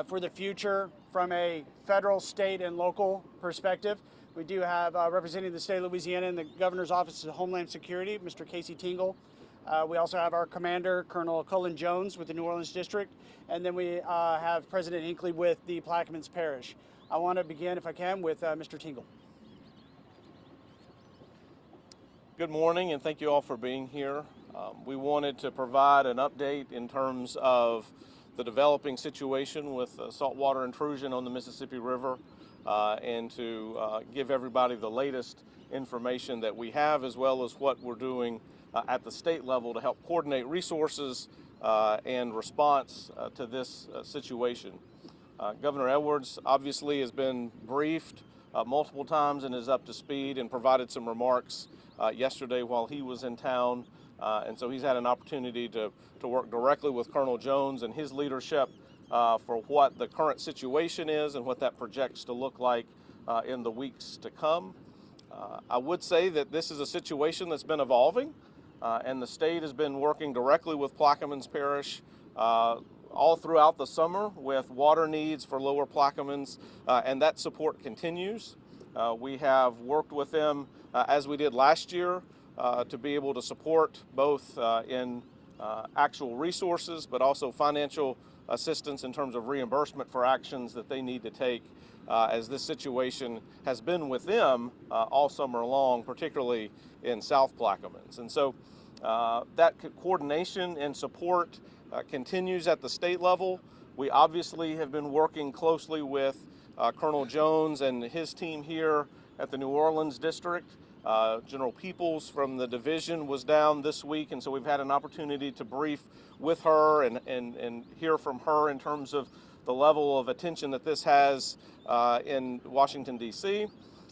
For the future from a federal, state, and local perspective. We do have representing the state of Louisiana in the Governor's Office of Homeland Security, Mr. Casey Tingle. We also have our commander, Colonel Cullen Jones with the New Orleans District, and then we have President Hinckley with the Plaquemines Parish. I want to begin, if I can, with Mr. Tingle. Good morning, and thank you all for being here. We wanted to provide an update in terms of the developing situation with saltwater intrusion on the Mississippi River and to give everybody the latest information that we have, as well as what we're doing at the state level to help coordinate resources and response to this situation. Governor Edwards obviously has been briefed multiple times and is up to speed and provided some remarks yesterday while he was in town. And so he's had an opportunity to work directly with Colonel Jones and his leadership for what the current situation is and what that projects to look like in the weeks to come. I would say that this is a situation that's been evolving, and the state has been working directly with Plaquemines Parish all throughout the summer with water needs for Lower Plaquemines, and that support continues. We have worked with them as we did last year to be able to support both in actual resources, but also financial assistance in terms of reimbursement for actions that they need to take as this situation has been with them all summer long, particularly in South Plaquemines. And so that coordination and support continues at the state level. We obviously have been working closely with Colonel Jones and his team here at the New Orleans District. General Peoples from the division was down this week, and so we've had an opportunity to brief with her and hear from her in terms of the level of attention that this has in Washington, D.C.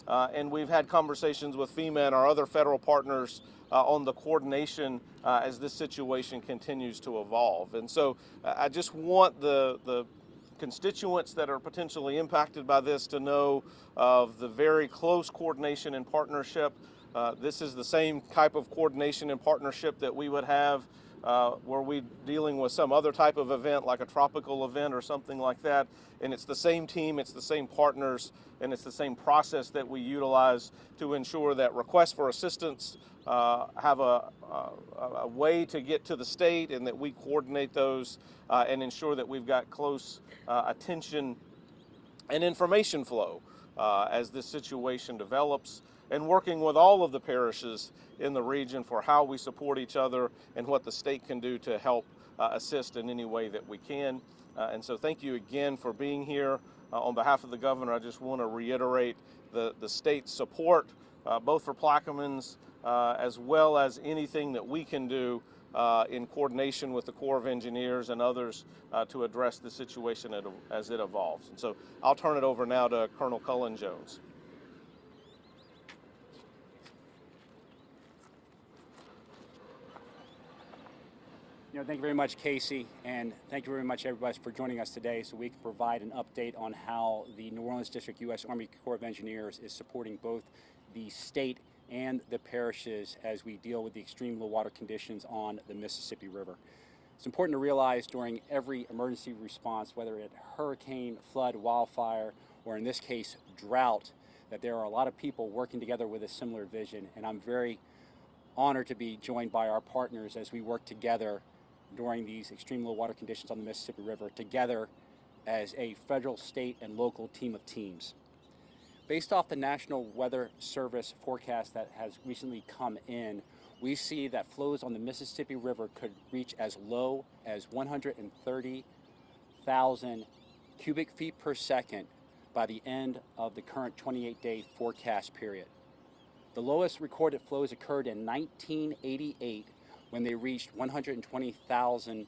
And we've had conversations with FEMA and our other federal partners on the coordination as this situation continues to evolve. And so I just want the constituents that are potentially impacted by this to know of the very close coordination and partnership. This is the same type of coordination and partnership that we would have were we dealing with some other type of event like a tropical event or something like that. And it's the same team, it's the same partners, and it's the same process that we utilize to ensure that requests for assistance have a way to get to the state, and that we coordinate those and ensure that we've got close attention and information flow as this situation develops, and working with all of the parishes in the region for how we support each other and what the state can do to help assist in any way that we can. And so thank you again for being here. On behalf of the governor, I just want to reiterate the state's support, both for Plaquemines as well as anything that we can do in coordination with the Corps of Engineers and others to address the situation as it evolves. And so I'll turn it over now to Colonel Cullen Jones. Thank you very much, Casey, and thank you very much, everybody, for joining us today so we can provide an update on how the New Orleans District U.S. Army Corps of Engineers is supporting both the state and the parishes as we deal with the extreme low water conditions on the Mississippi River. It's important to realize during every emergency response, whether it's hurricane, flood, wildfire, or in this case, drought, that there are a lot of people working together with a similar vision, and I'm very honored to be joined by our partners as we work together during these extreme low water conditions on the Mississippi River, together as a federal, state, and local team of teams. Based off the National Weather Service forecast that has recently come in, we see that flows on the Mississippi River could reach as low as 130,000 cubic feet per second by the end of the current 28-day forecast period. The lowest recorded flows occurred in 1988 when they reached 120,000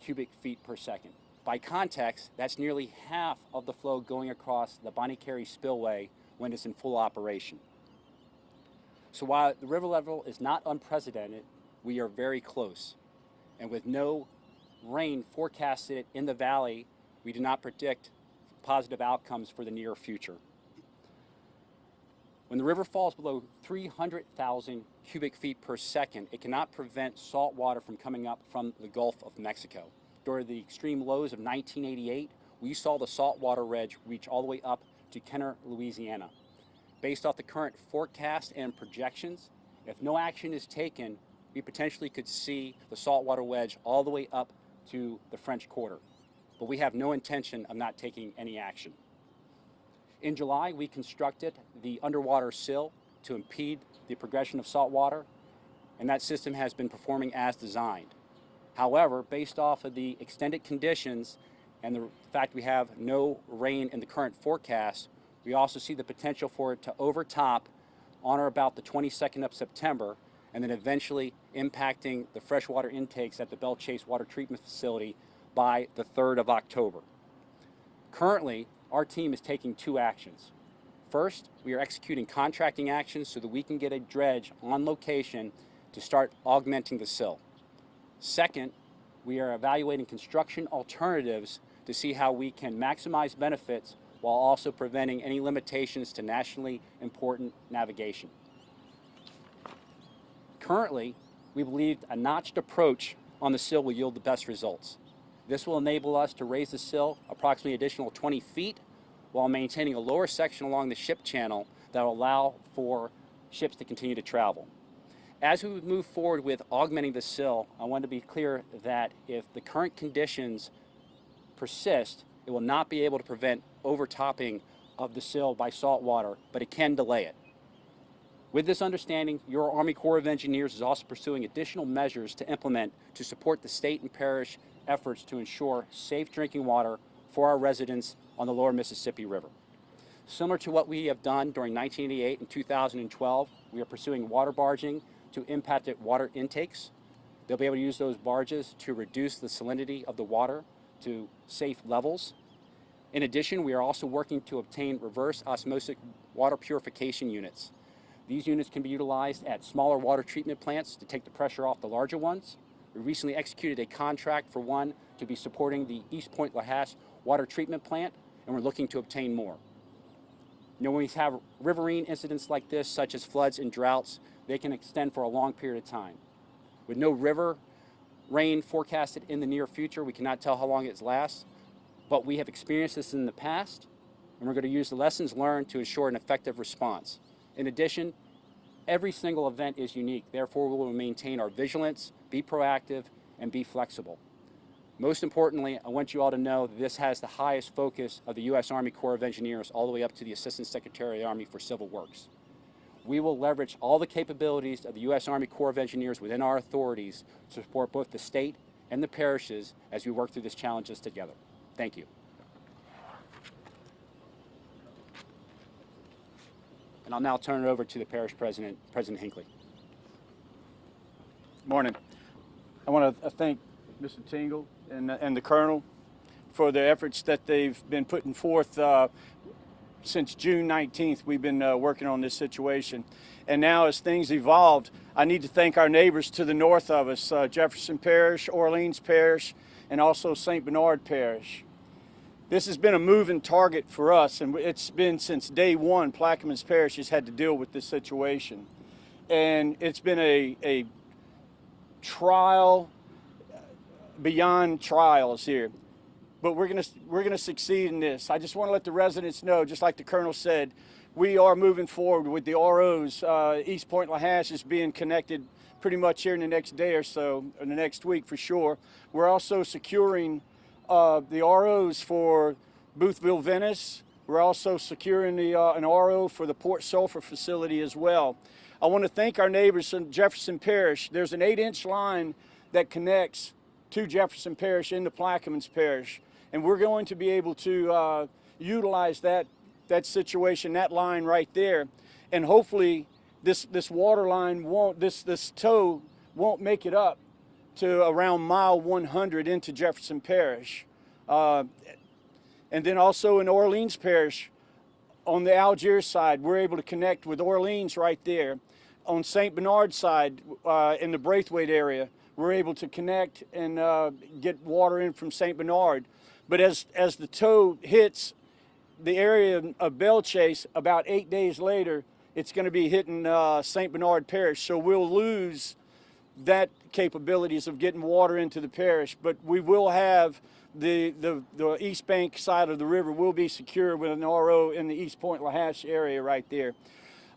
cubic feet per second. By context, that's nearly half of the flow going across the Bonnie Carey Spillway when it's in full operation. So while the river level is not unprecedented, we are very close. And with no rain forecasted in the valley, we do not predict positive outcomes for the near future. When the river falls below 300,000 cubic feet per second, it cannot prevent salt water from coming up from the Gulf of Mexico. during the extreme lows of 1988, we saw the saltwater wedge reach all the way up to Kenner, Louisiana. Based off the current forecast and projections, if no action is taken, we potentially could see the saltwater wedge all the way up to the French Quarter. But we have no intention of not taking any action. In July, we constructed the underwater sill to impede the progression of saltwater, and that system has been performing as designed. However, based off of the extended conditions and the fact we have no rain in the current forecast, we also see the potential for it to overtop on or about the 22nd of September, and then eventually impacting the freshwater intakes at the Belle Chase Water Treatment Facility by the 3rd of October. Currently, our team is taking two actions. First, we are executing contracting actions so that we can get a dredge on location to start augmenting the sill. Second, we are evaluating construction alternatives to see how we can maximize benefits while also preventing any limitations to nationally important navigation. Currently, we believe a notched approach on the sill will yield the best results. This will enable us to raise the sill approximately additional 20 feet while maintaining a lower section along the ship channel that will allow for ships to continue to travel. As we move forward with augmenting the sill, I want to be clear that if the current conditions persist, it will not be able to prevent overtopping of the sill by salt water, but it can delay it. With this understanding, your Army Corps of Engineers is also pursuing additional measures to implement to support the state and parish efforts to ensure safe drinking water for our residents on the lower Mississippi River. Similar to what we have done during 1988 and 2012, we are pursuing water barging to impacted water intakes. They'll be able to use those barges to reduce the salinity of the water to safe levels. In addition, we are also working to obtain reverse osmotic water purification units. These units can be utilized at smaller water treatment plants to take the pressure off the larger ones. We recently executed a contract for one to be supporting the East Point Lahash water treatment plant, and we're looking to obtain more. You know, when we have riverine incidents like this, such as floods and droughts, they can extend for a long period of time. With no river rain forecasted in the near future, we cannot tell how long it lasts, but we have experienced this in the past, and we're going to use the lessons learned to ensure an effective response. In addition, every single event is unique. Therefore, we will maintain our vigilance, be proactive, and be flexible. Most importantly, I want you all to know that this has the highest focus of the U.S. Army Corps of Engineers all the way up to the Assistant Secretary of the Army for Civil Works. We will leverage all the capabilities of the U.S. Army Corps of Engineers within our authorities to support both the state and the parishes as we work through these challenges together. Thank you. And I'll now turn it over to the parish president, President Hinckley. Morning. I want to thank Mr. Tingle and the Colonel for the efforts that they've been putting forth. Since June 19th, we've been working on this situation. And now as things evolved, I need to thank our neighbors to the north of us, Jefferson Parish, Orleans Parish, and also St. Bernard Parish. This has been a moving target for us, and it's been since day one Plaquemines Parish has had to deal with this situation. And it's been a trial beyond trials here. But we're gonna succeed in this. I just want to let the residents know, just like the Colonel said, we are moving forward with the ROs. East Point Lahash is being connected pretty much here in the next day or so, or the next week for sure. We're also securing the ROs for Boothville Venice. We're also securing an RO for the Port Sulphur facility as well. I want to thank our neighbors in Jefferson Parish. There's an 8-inch line that connects to Jefferson Parish into Plaquemines Parish. And we're going to be able to utilize that situation, that line right there. And hopefully this water line this tow won't make it up to around mile 100 into Jefferson Parish. And then also in Orleans Parish, on the Algiers side, we're able to connect with Orleans right there. On St. Bernard side, in the Braithwaite area, we're able to connect and get water in from St. Bernard. But as the tow hits the area of Belle Chase, about 8 days later, it's going to be hitting St. Bernard Parish. So we'll lose that capabilities of getting water into the parish, but we will have the East Bank side of the river will be secure with an RO in the East Point Lahash area right there.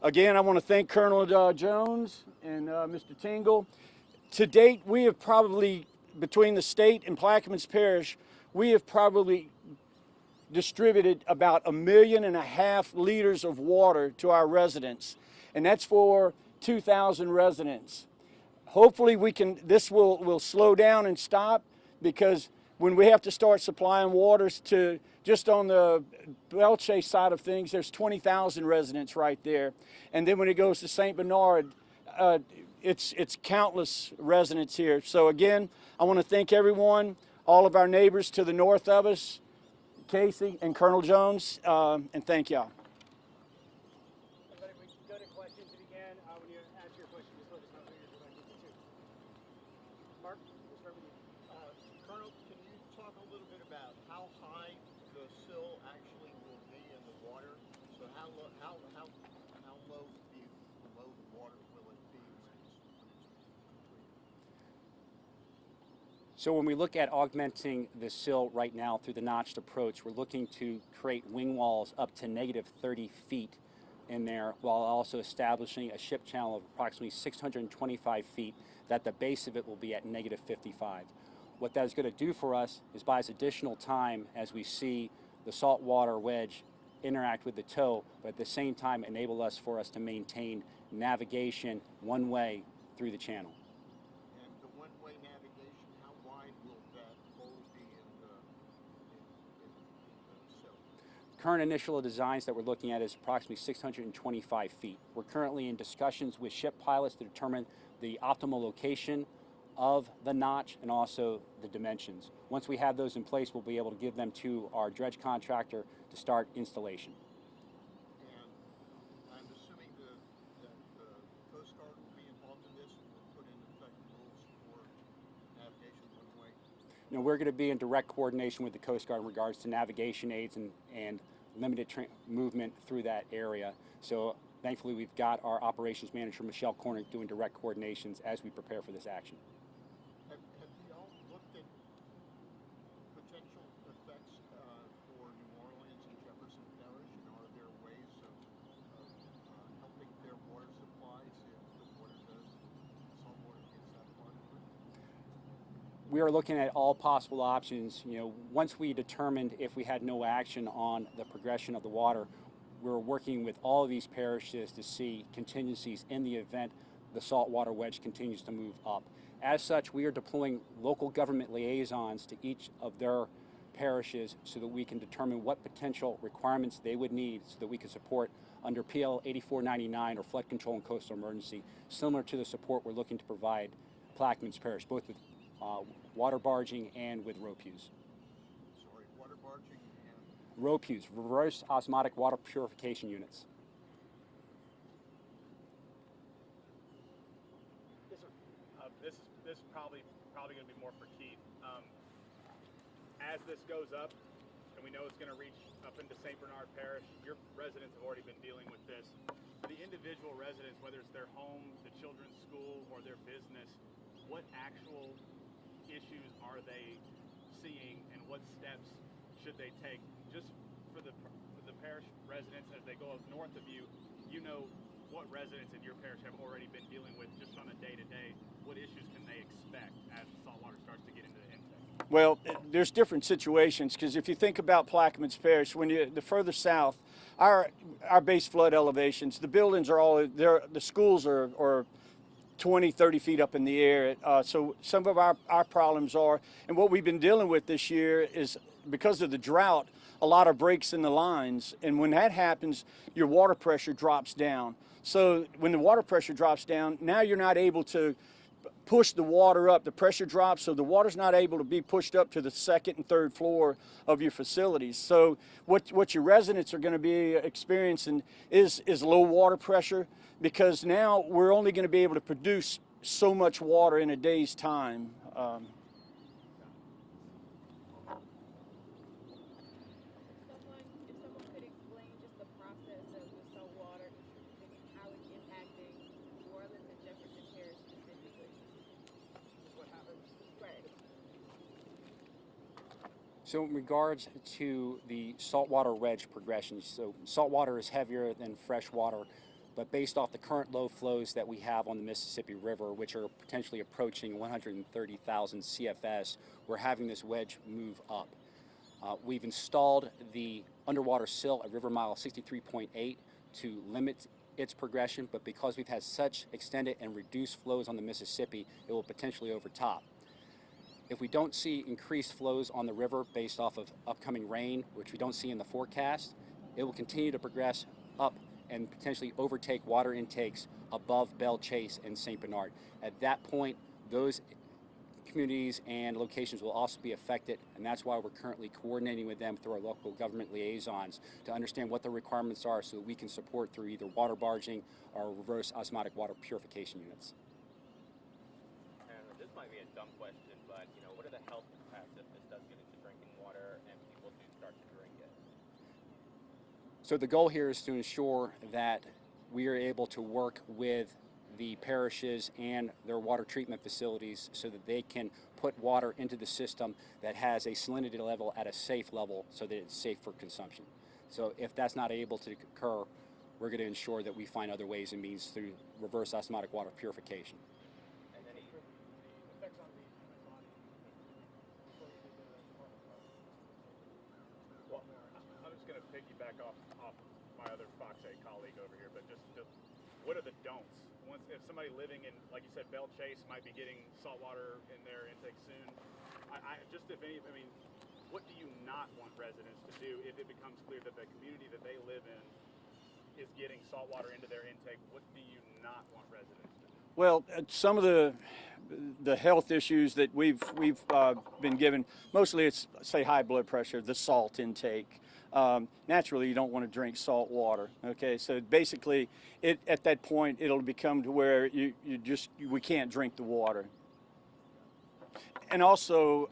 Again, I want to thank Colonel Jones and Mr. Tingle. To date, we have probably, between the state and Plaquemines Parish, we have probably distributed about 1.5 million liters of water to our residents, and that's for 2,000 residents. Hopefully this will slow down and stop, because when we have to start supplying waters to, just on the Belche side of things, there's 20,000 residents right there. And then when it goes to St. Bernard, it's countless residents here. So again, I want to thank everyone, all of our neighbors to the north of us, Casey and Colonel Jones, and thank y'all. Everybody, we can go to questions if you can. When you ask your question, just let us know who you're directed to. Mark, we'll start with you. Colonel, can you talk a little bit about how high the sill actually will be in the water? So how low below the water will it be when it's So when we look at augmenting the sill right now through the notched approach, we're looking to create wing walls up to negative 30 feet in there, while also establishing a ship channel of approximately 625 feet, that the base of it will be at negative 55. What that is going to do for us is buy us additional time as we see the saltwater wedge interact with the tow, but at the same time enable us to maintain navigation one way through the channel. And the one-way navigation, how wide will that hole be in the sill? Current initial designs that we're looking at is approximately 625 feet. We're currently in discussions with ship pilots to determine the optimal location of the notch and also the dimensions. Once we have those in place, we'll be able to give them to our dredge contractor to start installation. And I'm assuming that the Coast Guard will be involved in this and will put in effect rules for navigation one way. You know, we're going to be in direct coordination with the Coast Guard in regards to navigation aids and limited movement through that area. So thankfully, we've got our operations manager, Michelle Cornick, doing direct coordinations as we prepare for this action. Have y'all looked at potential effects for New Orleans and Jefferson Parish, and are there ways of helping their water supplies if the water does, saltwater gets that part of it? We are looking at all possible options. You know, once we determined if we had no action on the progression of the water, we're working with all of these parishes to see contingencies in the event the saltwater wedge continues to move up. As such, we are deploying local government liaisons to each of their parishes so that we can determine what potential requirements they would need so that we can support under PL 8499 or flood control and coastal emergency, similar to the support we're looking to provide Plaquemines Parish, both with water barging and with ROPUs. Sorry, water barging and ROPUs, reverse osmotic water purification units. Yes, sir. This is probably going to be more for Keith. As this goes up, and we know it's going to reach up into St. Bernard Parish, your residents have already been dealing with this. For the individual residents, whether it's their home, the children's school, or their business, what actual issues are they seeing, and what steps should they take? Just for the parish residents as they go up north of you, you know what residents in your parish have already been dealing with just on a day-to-day. What issues can they expect as the saltwater starts to get into the intake? Well, there's different situations, because if you think about Plaquemines Parish, the further south, our base flood elevations, the buildings are all there, the schools are 20, 30 feet up in the air. So some of our problems are, and what we've been dealing with this year is, because of the drought, a lot of breaks in the lines. And when that happens, your water pressure drops down. So when the water pressure drops down, now you're not able to push the water up. The pressure drops, so the water's not able to be pushed up to the second and third floor of your facilities. So what your residents are going to be experiencing is low water pressure, because now we're only going to be able to produce so much water in a day's time. If someone could explain just the process of the saltwater and how it's impacting New Orleans and Jefferson Parish specifically. So in regards to the saltwater wedge progression, so saltwater is heavier than fresh water, but based off the current low flows that we have on the Mississippi River, which are potentially approaching 130,000 CFS, we're having this wedge move up. We've installed the underwater sill at river mile 63.8 to limit its progression, but because we've had such extended and reduced flows on the Mississippi, it will potentially overtop. If we don't see increased flows on the river based off of upcoming rain, which we don't see in the forecast, it will continue to progress up and potentially overtake water intakes above Belle Chase and St. Bernard. At that point, those communities and locations will also be affected, and that's why we're currently coordinating with them through our local government liaisons to understand what the requirements are so that we can support through either water barging or reverse osmotic water purification units. And this might be a dumb question, but what are the health impacts if this does get into drinking water and people do start to drink it? So the goal here is to ensure that we are able to work with the parishes and their water treatment facilities so that they can put water into the system that has a salinity level at a safe level so that it's safe for consumption. So if that's not able to occur, we're going to ensure that we find other ways and means through reverse osmotic water purification. And any Effects on the human body. Well, I'm just going to piggyback off my other Fox 8 colleague over here, but just what are the don'ts? If somebody living in, like you said, Belle Chase might be getting salt water in their intake soon. What do you not want residents to do if it becomes clear that the community that they live in is getting salt water into their intake? What do you not want residents to do? Well, some of the health issues that we've been given, mostly it's, say, high blood pressure, the salt intake. Naturally, you don't want to drink salt water. Okay, so basically, at that point, it'll become to where we can't drink the water. And also,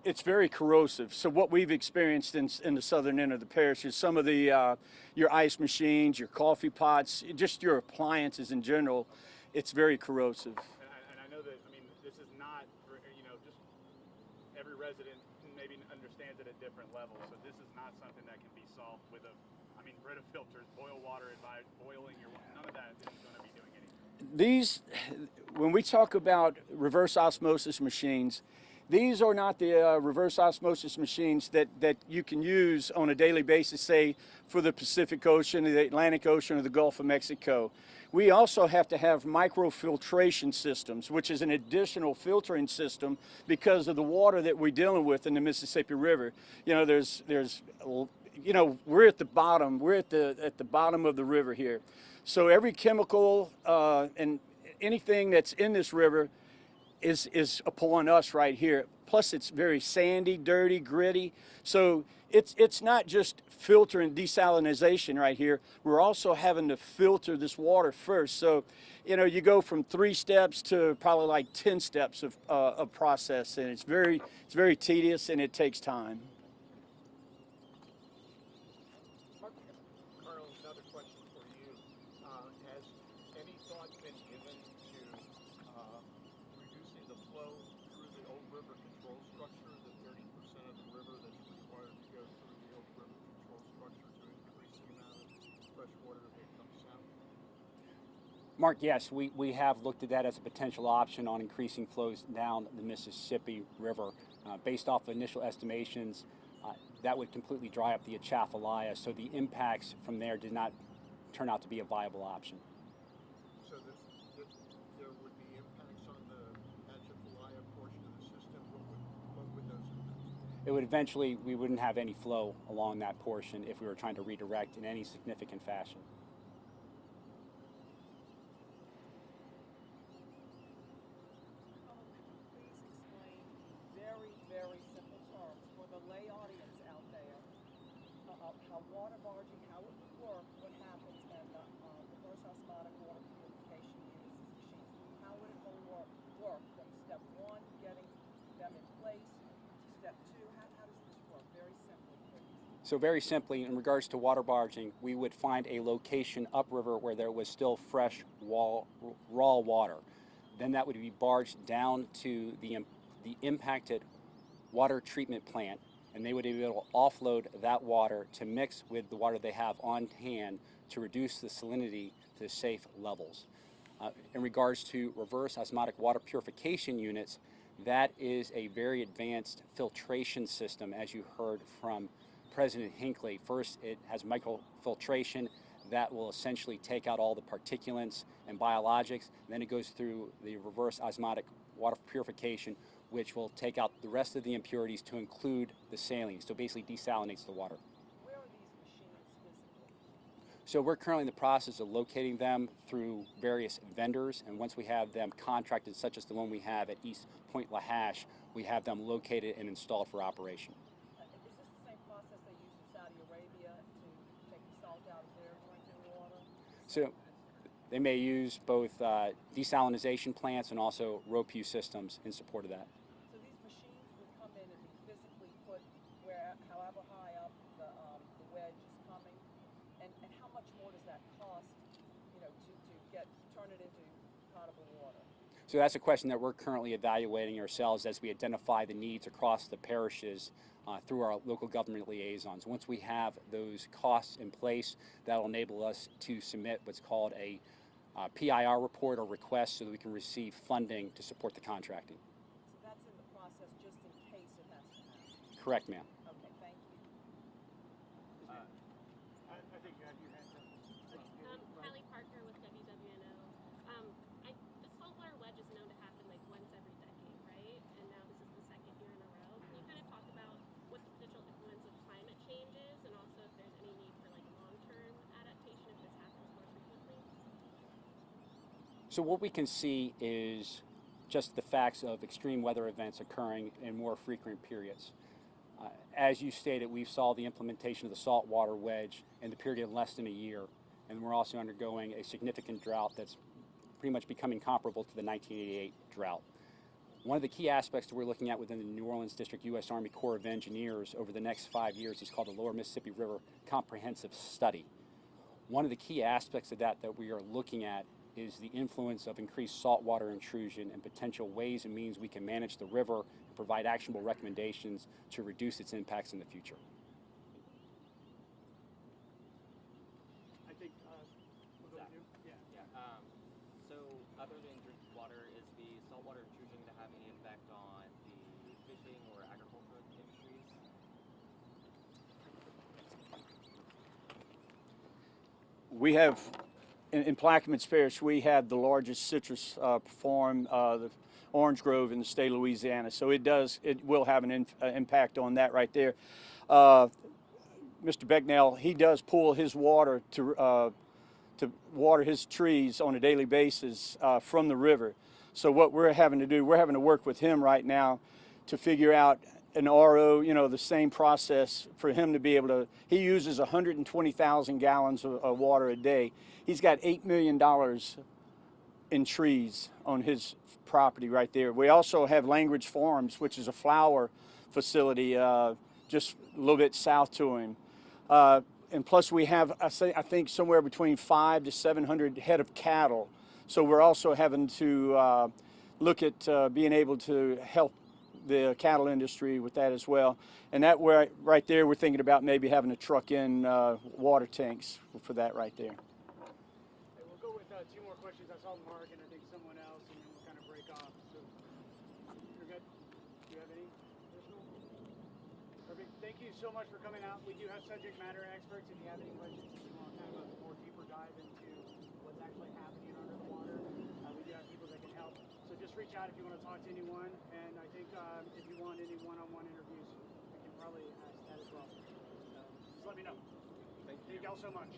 it's very corrosive. So what we've experienced in the southern end of the parish is some of the your ice machines, your coffee pots, just your appliances in general. It's very corrosive. And I know that, this is not, just every resident maybe understands it at different levels. So this is not something that can be solved with Brita filters, boil water, advise boiling your water. None of that is going to be doing anything. When we talk about reverse osmosis machines, these are not the reverse osmosis machines that you can use on a daily basis, say, for the Pacific Ocean, the Atlantic Ocean, or the Gulf of Mexico. We also have to have microfiltration systems, which is an additional filtering system because of the water that we're dealing with in the Mississippi River. We're at the bottom. We're at the bottom of the river here. So every chemical and anything that's in this river is upon us right here. Plus, it's very sandy, dirty, gritty. So it's not just filter and desalinization right here. We're also having to filter this water first. So, you go from 3 steps to probably like 10 steps of process, and it's very tedious and it takes time. Carl, another question for you. Has any thought been given to reducing the flow through the old river control structure, the 30% of the river that's required to go through the old river control structure to increase the amount of fresh water that comes south? Mark, yes, we have looked at that as a potential option on increasing flows down the Mississippi River. Based off initial estimations, that would completely dry up the Atchafalaya, so the impacts from there did not turn out to be a viable option. So there would be impacts on the Atchafalaya portion of the system. What would those impacts be? It would eventually, we wouldn't have any flow along that portion if we were trying to redirect in any significant fashion. Please explain very simple terms for the lay audience out there how water barging, how it would work, what happens, and reverse osmotic water purification uses machines. How would it all work from step 1, getting them in place, to step 2? How does this work? Very simply, please. So very simply, in regards to water barging, we would find a location upriver where there was still fresh raw water. Then that would be barged down to the impacted water treatment plant, and they would be able to offload that water to mix with the water they have on hand to reduce the salinity to safe levels. In regards to reverse osmotic water purification units, that is a very advanced filtration system, as you heard from President Hinckley. First, it has microfiltration that will essentially take out all the particulates and biologics. And then it goes through the reverse osmotic water purification, which will take out the rest of the impurities to include the saline. So basically desalinates the water. Where are these machines physically? So we're currently in the process of locating them through various vendors, and once we have them contracted, such as the one we have at East Point Lahash, we have them located and installed for operation. Is this the same process they use in Saudi Arabia to take the salt out of their drinking water? So they may use both desalinization plants and also ROPU systems in support of that. So these machines would come in and be physically put however high up the wedge is coming, and how much more does that cost, to turn it into potable water? So that's a question that we're currently evaluating ourselves as we identify the needs across the parishes through our local government liaisons. Once we have those costs in place, that'll enable us to submit what's called a PIR report or request so that we can receive funding to support the contracting. So that's in the process just in case it has to happen. Correct, ma'am. Okay, thank you. I think you had your hands up. Kelly Parker with WWNO. The saltwater wedge is known to happen like once every decade, right? And now this is the second year in a row. Can you kind of talk about what the potential influence of climate change is, and also if there's any need for like long-term adaptation if this happens more frequently? So what we can see is just the facts of extreme weather events occurring in more frequent periods. As you stated, we saw the implementation of the saltwater wedge in the period of less than a year, and we're also undergoing a significant drought that's pretty much becoming comparable to the 1988 drought. One of the key aspects that we're looking at within the New Orleans District U.S. Army Corps of Engineers over the next 5 years is called the Lower Mississippi River Comprehensive Study. One of the key aspects of that we are looking at is the influence of increased saltwater intrusion and potential ways and means we can manage the river and provide actionable recommendations to reduce its impacts in the future. I think we'll go to you. Yeah. So other than drinking water, is the saltwater intrusion going to have any impact on the fishing or agricultural industries? We have, in Plaquemines Parish, we have the largest citrus farm, the orange grove in the state of Louisiana. So it will have an impact on that right there. Mr. Becknell, he does pull his water to water his trees on a daily basis from the river. So what we're having to do, we're having to work with him right now to figure out an RO, the same process for him to be able to. He uses 120,000 gallons of water a day. He's got $8 million in trees on his property right there. We also have Language Farms, which is a flower facility just a little bit south to him. And plus we have, I think, somewhere between 500 to 700 head of cattle. So we're also having to look at being able to help the cattle industry with that as well. And that right there, we're thinking about maybe having to truck in water tanks for that right there. Hey, we'll go with 2 more questions. I saw Mark and I think someone else, and then we'll kind of break off. So you're good? Do you have any additional? Perfect. Thank you so much for coming out. We do have subject matter experts. If you have any questions, if you want kind of a more deeper dive into what's actually happening under the water, we do have people that can help. So just reach out if you want to talk to anyone. And I think if you want any one-on-one interviews, we can probably ask that as well. Just let me know. Thank you. Thank you all so much.